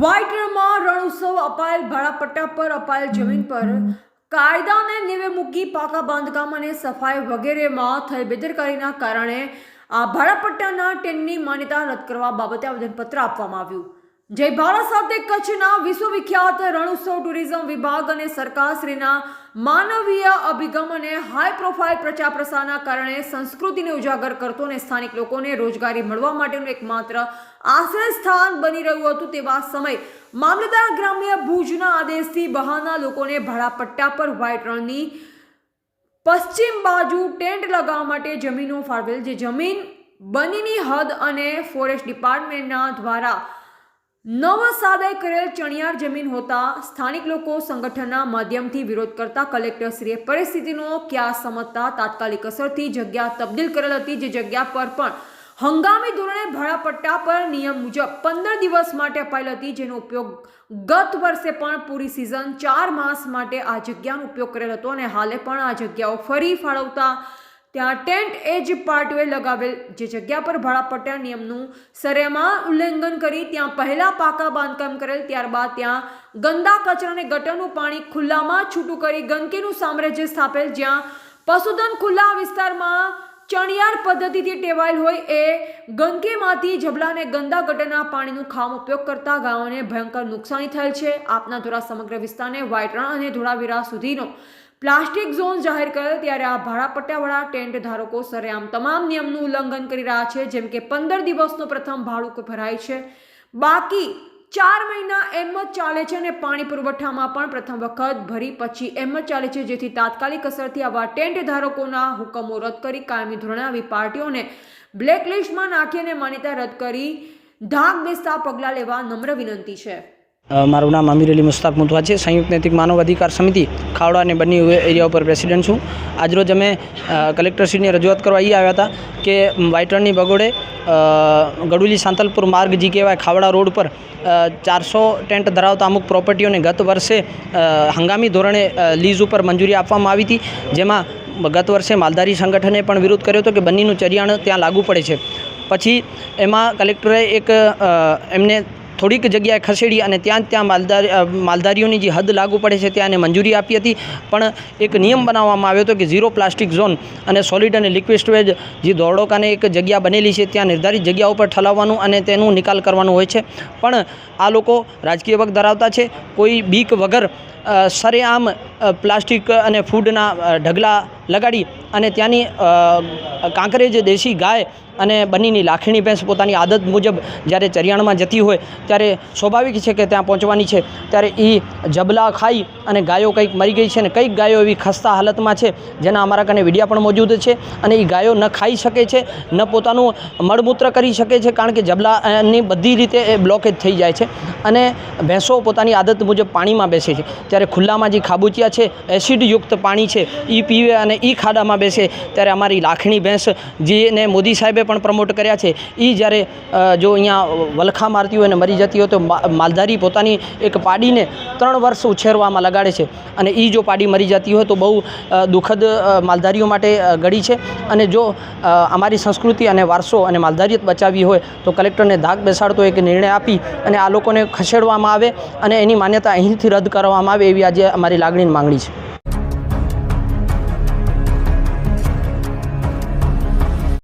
વાઇટરમાં રણોત્સવ અપાયેલ ભાડાપટ્ટા પર અપાયેલ જમીન પર કાયદાને નેવે મૂકી પાકા બાંધકામ અને સફાઈ વગેરેમાં થઈ બેદરકારીના કારણે આ ભાડાપટ્ટાના ટેન્ડરની માન્યતા રદ કરવા બાબતે આવેદનપત્ર આપવામાં આવ્યું। જય ભારત સાથે કચ્છના વિશ્વવિખ્યાત રણોત્સવ ટુરિઝમ વિભાગ અને સરકારશ્રીના માનવીય અભિગમ અને હાઈ પ્રોફાઇલ પ્રચાર પ્રસારના કારણે સંસ્કૃતિને ઉજાગર કરતો અને સ્થાનિક લોકોને રોજગારી મળવા માટેનું એકમાત્ર આશ્રય સ્થાન બની રહ્યું હતું। તેવા સમય મામલતદાર ગ્રામ્ય ભુજના આદેશથી બહારના લોકોને ભાડાપટ્ટા પર વ્હાઇટ રણની પશ્ચિમ બાજુ ટેન્ટ લગાવવા માટે જમીનો ફાળવેલ, જે જમીન બનીની હદ અને ફોરેસ્ટ ડિપાર્ટમેન્ટના દ્વારા નવસાદાઈ કરેલ ચણિયાર જમીન હોતા સ્થાનિક લોકો સંગઠનના માધ્યમથી વિરોધ કરતા કલેક્ટરશ્રીએ પરિસ્થિતિનો ક્યાં સમજતા તાત્કાલિક અસરથી જગ્યા તબદીલ કરેલ હતી, જે જગ્યા પર પણ હંગામી ધોરણે ભાડાપટ્ટા પર નિયમ મુજબ 15 દિવસ માટે અપાયેલ હતી, જેનો ઉપયોગ ગત વર્ષે પણ પૂરી સિઝન 4 માસ માટે આ જગ્યાનો ઉપયોગ કરેલ હતો અને હાલે પણ આ જગ્યાઓ ફરી ફાળવતા ત્યાં ટેન્ટ એજ પાર્ટીઓએ લગાવેલ, જે જગ્યા પર ભાડાપટ્ટા નિયમનું સરેઆમ ઉલ્લંઘન કરી ત્યાં પહેલા પાકા બાંધકામ કરેલ, ત્યારબાદ ત્યાં ગંદા કચરા અને ગટરનું પાણી ખુલ્લામાં છૂટું કરી ગંદકીનું સામ્રાજ્ય સ્થાપેલ, જ્યાં પશુધન ખુલ્લા વિસ્તારમાં ચણિયાર પદ્ધતિથી ટેવાયેલ હોય એ ગંદકીમાંથી જબલા અને ગંદા ગટરના પાણીનું ખામ ઉપયોગ કરતા ગાયોને ભયંકર નુકસાની થયેલ છે। આપના દ્વારા સમગ્ર વિસ્તારને વ્હાઇટ રણ અને ધોળાવીરા સુધીનો પ્લાસ્ટિક ઝોન જાહેર કરેલ, ત્યારે આ ભાડાપટ્ટાવાળા ટેન્ટ ધારકો સરેઆમ તમામ નિયમનું ઉલ્લંઘન કરી રહ્યા છે, જેમ કે 15 દિવસનું પ્રથમ ભાડું ભરાય છે, બાકી 4 મહિના એમ જ ચાલે છે અને પાણી પુરવઠામાં પણ પ્રથમ વખત ભરી પછી એમ જ ચાલે છે, જેથી તાત્કાલિક અસરથી આવા ટેન્ટ ધારકોના હુકમો રદ કરી કાયમી ધોરણે આવી પાર્ટીઓને બ્લેકલિસ્ટમાં નાખી અને માન્યતા રદ કરી ધાક બેસતા પગલાં લેવા નમ્ર વિનંતી છે। મારું નામ અમીર અલી મુસ્તાક મુથવા છે। સંયુક્ત નૈતિક માનવ અધિકાર સમિતિ ખાવડા અને બની એરિયા ઉપર પ્રેસિડેન્ટ છું। આજરોજ અમે કલેક્ટરશ્રીને રજૂઆત કરવા એ આવ્યા હતા કે વ્હાઇટ રણની બગોડે ગડુલી સાંતલપુર માર્ગ જે કહેવાય ખાવડા રોડ પર 400 ટેન્ટ ધરાવતા અમુક પ્રોપર્ટીઓને ગત વર્ષે હંગામી ધોરણે લીઝ ઉપર મંજૂરી આપવામાં આવી હતી, જેમાં ગત વર્ષે માલધારી સંગઠને પણ વિરોધ કર્યો હતો કે બન્નીનું ચરિયાણ ત્યાં લાગુ પડે છે। પછી એમાં કલેક્ટરે એમને થોડીક જગ્યાએ ખસેડી અને ત્યાં માલધારીઓની જે હદ લાગુ પડે છે ત્યાં એને મંજૂરી આપી હતી, પણ એક નિયમ બનાવવામાં આવ્યો હતો કે 0 પ્લાસ્ટિક ઝોન અને સોલિડ અને લિક્વિડ સ્ટોરેજ જે દોરડોકાને એક જગ્યા બનેલી છે ત્યાં નિર્ધારિત જગ્યા ઉપર ઠલાવવાનું અને તેનું નિકાલ કરવાનું હોય છે, પણ આ લોકો રાજકીય વગ ધરાવતા છે। કોઈ બીક વગર સરેઆમ પ્લાસ્ટિક અને ફૂડના ઢગલા લગાડી અને ત્યાંની કાંકરેજ દેશી ગાય અને બન્નીની લાખણી ભેંસ પોતાની આદત મુજબ જ્યારે ચરિયાણમાં જતી હોય ત્યારે સ્વાભાવિક છે કે ત્યાં પહોંચવાની છે, ત્યારે એ જબલા ખાઈ અને ગાયો કંઈક મરી ગઈ છે અને કંઈક ગાયો એવી ખસ્તા હાલતમાં છે જેના અમારા કને વિડીયા પણ મોજૂદ છે, અને એ ગાયો ન ખાઈ શકે છે, ન પોતાનું મળમૂત્ર કરી શકે છે, કારણ કે જબલાની બધી રીતે એ બ્લોકેજ થઈ જાય છે અને ભેંસો પોતાની આદત મુજબ પાણીમાં બેસે છે। ત્યારે ખુલ્લામાં જે ખાબુચિયા છે, એસિડયુક્ત પાણી છે, એ પીવે અને એ ખાડામાં બેસે, ત્યારે અમારી લાખણી ભેંસ જેને મોદી સાહેબે પણ પ્રમોટ કર્યા છે, એ જ્યારે જો અહીંયા વલખા મારતી હોય અને મરી જતી હોય તો માલધારી પોતાની એક પાડીને 3 વર્ષ ઉછેરવામાં લગાડે છે, અને એ જો પાડી મરી જતી હોય તો બહુ દુઃખદ માલધારીઓ માટે ઘડી છે। અને જો અમારી સંસ્કૃતિ અને વારસો અને માલધારીયત બચાવવી હોય તો કલેક્ટરને ધાક બેસાડતો એક નિર્ણય આપી અને આ લોકોને ખસેડવામાં આવે અને એની માન્યતા અહીંથી રદ કરવામાં આવે, એવી આજે અમારી લાગણીની માંગણી છે।